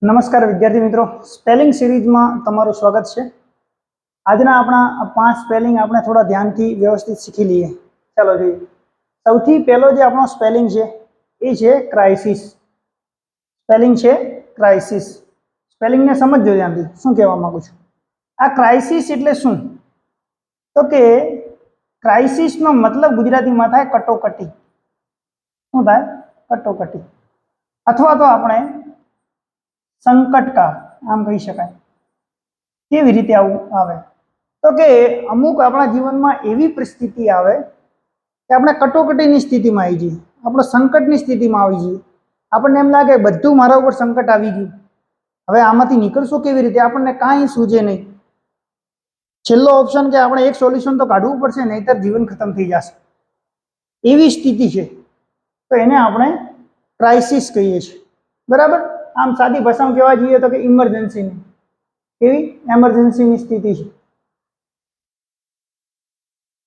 નમસ્કાર વિદ્યાર્થી મિત્રો, સ્પેલિંગ સિરીઝમાં તમારું સ્વાગત છે। આજના આપણા 5 સ્પેલિંગ આપણે થોડા ધ્યાનથી વ્યવસ્થિત શીખી લઈએ। ચાલો જોઈએ। સૌથી પહેલો જે આપણો સ્પેલિંગ છે એ છે ક્રાઇસિસ। સ્પેલિંગ છે ક્રાઇસિસ। સ્પેલિંગને સમજજો ધ્યાનથી, શું કહેવા માંગુ છું। આ ક્રાઇસિસ એટલે શું? તો કે ક્રાઇસિસનો મતલબ ગુજરાતીમાં થાય કટોકટી। શું થાય? કટોકટી, અથવા તો આપણે સંकटकाल આમ કહી શકાય। કેવી રીતે આવું આવે? તો કે અમુક આપણા જીવનમાં એવી પરિસ્થિતિ આવે કે આપણે કટોકટીની સ્થિતિમાં આવી જઈએ, આપણે સંકટની સ્થિતિમાં આવી જઈએ। આપણને એમ લાગે બધું મારા ઉપર સંકટ આવી ગયું, હવે આમાંથી નીકળશું કેવી રીતે? આપણને કાંઈ સૂઝે નહીં। છેલ્લો ઓપ્શન કે આપણે એક સોલ્યુશન તો કાઢવું પડશે, નહીંતર જીવન ખતમ થઈ જશે, એવી સ્થિતિ છે। તો એને આપણે ક્રાઇસિસ કહીએ છીએ, બરાબર। આમ સાદી ભાષામાં કહેવા જઈએ તો કે ઇમરજન્સીની, એવી એમરજન્સીની સ્થિતિ છે,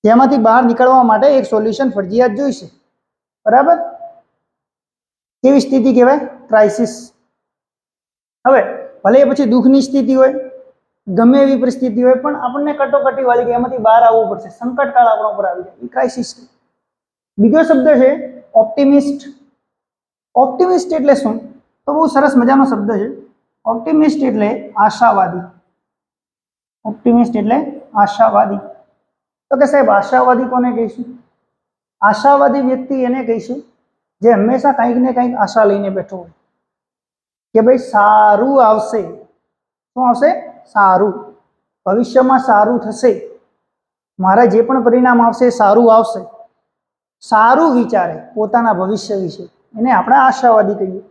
જેમાંથી બહાર નીકળવા માટે એક સોલ્યુશન ફરજિયાત જોઈશે, બરાબર। કેવી સ્થિતિ કહેવાય? ક્રાઇસિસ। હવે ભલે પછી દુઃખની સ્થિતિ હોય, ગમે એવી પરિસ્થિતિ હોય, પણ આપણને કટોકટી વાળી કે એમાંથી બહાર આવવું પડશે, સંકટકાળ આપણા ઉપર આવી જાય, એ ક્રાઇસિસ છે। બીજો શબ્દ છે ઓપ્ટિમિસ્ટ। ઓપ્ટિમિસ્ટ એટલે શું? તો બહુ સરસ મજાનો શબ્દ છે। ઓપ્ટિમિસ્ટ એટલે આશાવાદી। ઓપ્ટિમિસ્ટ એટલે આશાવાદી। તો કે સાહેબ આશાવાદી કોને કહીશું? આશાવાદી વ્યક્તિ એને કહીશું જે હંમેશા કંઈક ને કંઈક આશા લઈને બેઠો હોય કે ભાઈ સારું આવશે। શું આવશે? સારું, ભવિષ્યમાં સારું થશે, મારે જે પણ પરિણામ આવશે સારું આવશે, સારું વિચારે પોતાના ભવિષ્ય વિશે, એને આપણે આશાવાદી કહીએ।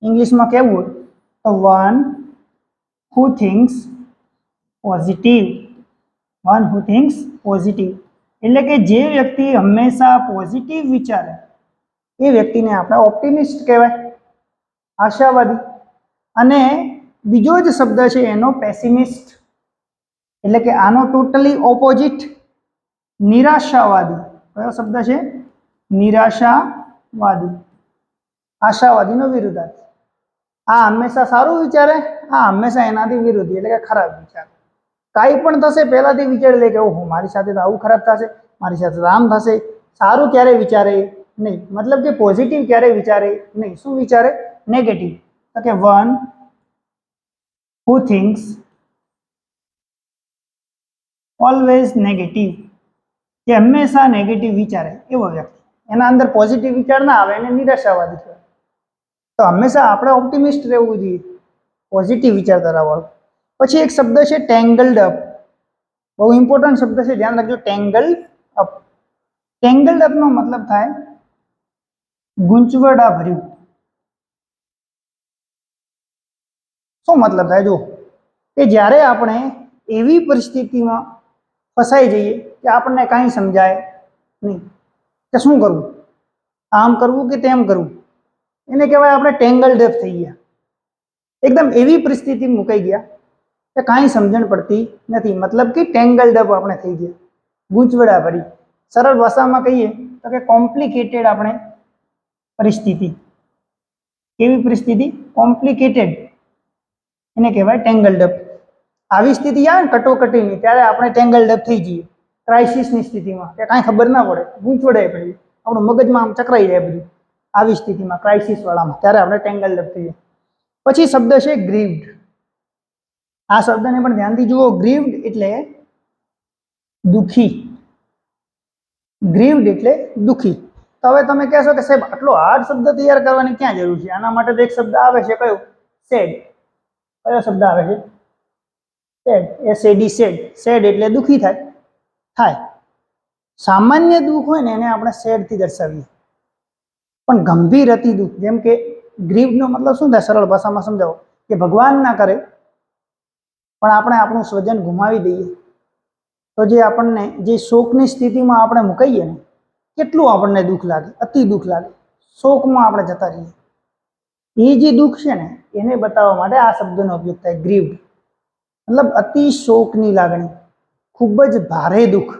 ઇંગ્લિશમાં કેવું હોય તો one who thinks positive. One who thinks positive એટલે કે જે વ્યક્તિ હંમેશા પોઝિટિવ વિચારે એ વ્યક્તિને આપણે ઓપ્ટિમિસ્ટ કહેવાય, આશાવાદી। અને બીજો જ શબ્દ છે એનો પેસિમિસ્ટ, એટલે કે આનો ટોટલી ઓપોઝિટ નિરાશાવાદી। કયો શબ્દ છે? નિરાશાવાદી। આશાવાદીનો વિરુદ્ધાર્થ। આ હંમેશા સારું વિચારે, આ હંમેશા એનાથી વિરુદ્ધ, એટલે કે ખરાબ વિચાર। કાંઈ પણ થશે પહેલાથી વિચારી લે કે ઓહો મારી સાથે તો આવું ખરાબ થશે, મારી સાથે તો આમ થશે। સારું ક્યારે વિચારે નહીં, મતલબ કે પોઝિટિવ ક્યારે વિચારે નહીં। શું વિચારે? નેગેટિવ। તો કે one who thinks always negative, જે હંમેશા નેગેટિવ વિચારે એવો વ્યક્તિ, એના અંદર પોઝિટિવ વિચાર ના આવે, એને નિરાશાવાદી કહેવાય। તો હંમેશા આપણે ઓપ્ટિમિસ્ટ રહેવું જોઈએ, પોઝિટિવ વિચારધારા વાળું। પછી એક શબ્દ છે ટેંગલ્ડ અપ। બહુ ઇમ્પોર્ટન્ટ શબ્દ છે, ધ્યાન રાખજો। ટેંગલ્ડ અપ। ટેંગલ્ડ અપ નો મતલબ થાય ગૂંચવડા ભર્યું। શું મતલબ થાય? જો કે જ્યારે આપણે એવી પરિસ્થિતિમાં ફસાઈ જઈએ કે આપણને કાંઈ સમજાય નહીં કે શું કરવું, આમ કરવું કે તેમ કરવું, એને કહેવાય આપણે ટેંગલ્ડ અપ થઈ ગયા। એકદમ એવી પરિસ્થિતિ મુકાઈ ગયા કે કાંઈ સમજણ પડતી નથી, મતલબ કે ટેંગલ્ડ અપ આપણે થઈ ગયા, ગૂંચવડા ભરી। સરળ ભાષામાં કહીએ તો કે કોમ્પ્લિકેટેડ આપણે પરિસ્થિતિ। કેવી પરિસ્થિતિ? કોમ્પ્લિકેટેડ, એને કહેવાય ટેંગલ્ડ અપ। આવી સ્થિતિ આવે ને કટોકટીની, ત્યારે આપણે ટેંગલ્ડ અપ થઈ જઈએ, ક્રાઇસિસની સ્થિતિમાં, કે કાંઈ ખબર ના પડે, ગૂંચવડાય પડી, આપણું મગજમાં આમ ચકરાઈ જાય બધું। આવી સ્થિતિમાં, ક્રાઇસિસ વાળામાં, ત્યારે આપણે ટેંગલ્ડ અપ થઈએ। પછી શબ્દ છે ગ્રીવ્ડ। આ શબ્દને પણ ધ્યાનથી જુઓ। ગ્રીવ્ડ એટલે દુખી। ગ્રીવ્ડ એટલે દુખી। તો હવે તમે કહેશો કે સાહેબ આટલો હાર્ડ શબ્દ તૈયાર કરવાની ક્યાં જરૂર છે? આના માટે તો એક શબ્દ આવે છે, કયો? સેડ। કયો શબ્દ આવે છે? સેડ। SAD, sad. સેડ એટલે દુખી થાય। સામાન્ય દુઃખ હોય ને એને આપણે સેડ થી દર્શાવીએ, પણ ગંભીર અતિ દુઃખ, જેમ કે ગ્રીવ્ડ નો મતલબ શું થાય? સરળ ભાષામાં સમજાવો કે ભગવાન ના કરે પણ આપણે આપણું સ્વજન ગુમાવી દઈએ તો જે આપણને જે શોકની સ્થિતિમાં આપણે મુકાઈએ ને, કેટલું આપણને દુઃખ લાગે, અતિ દુઃખ લાગે, શોકમાં આપણે જતા રહીએ। એ જે દુઃખ છે ને એને બતાવવા માટે આ શબ્દનો ઉપયોગ થાય, ગ્રીવ્ડ। મતલબ અતિ શોકની લાગણી, ખૂબ જ ભારે દુઃખ,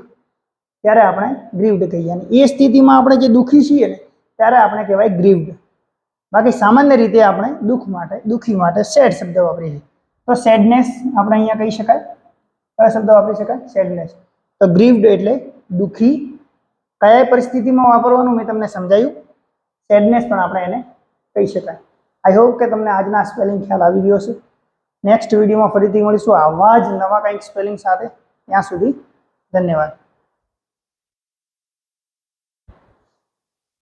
ત્યારે આપણે ગ્રીવ્ડ કહીએ। અને એ સ્થિતિમાં આપણે જે દુઃખી છીએ ને ત્યારે આપણે કહેવાય ગ્રીવ્ડ। બાકી સામાન્ય રીતે આપણે દુઃખ માટે દુઃખી માટે સેડ શબ્દ વાપરીએ છીએ. તો સેડનેસ આપણે અહીંયા કહી શકાય. કયો શબ્દ વાપરી શકાય? સેડનેસ. તો ગ્રીવ્ડ એટલે દુઃખી. કયા પરિસ્થિતિમાં વાપરવાનું મેં તમને સમજાયું. સેડનેસ પણ આપણે એને કહી શકાય. આઈ હોપ કે તમને આજના સ્પેલિંગ ખ્યાલ આવી ગયો છે. નેક્સ્ટ વિડીયોમાં ફરીથી મળીશું આવા જ નવા કંઈક સ્પેલિંગ સાથે. ત્યાં સુધી ધન્યવાદ.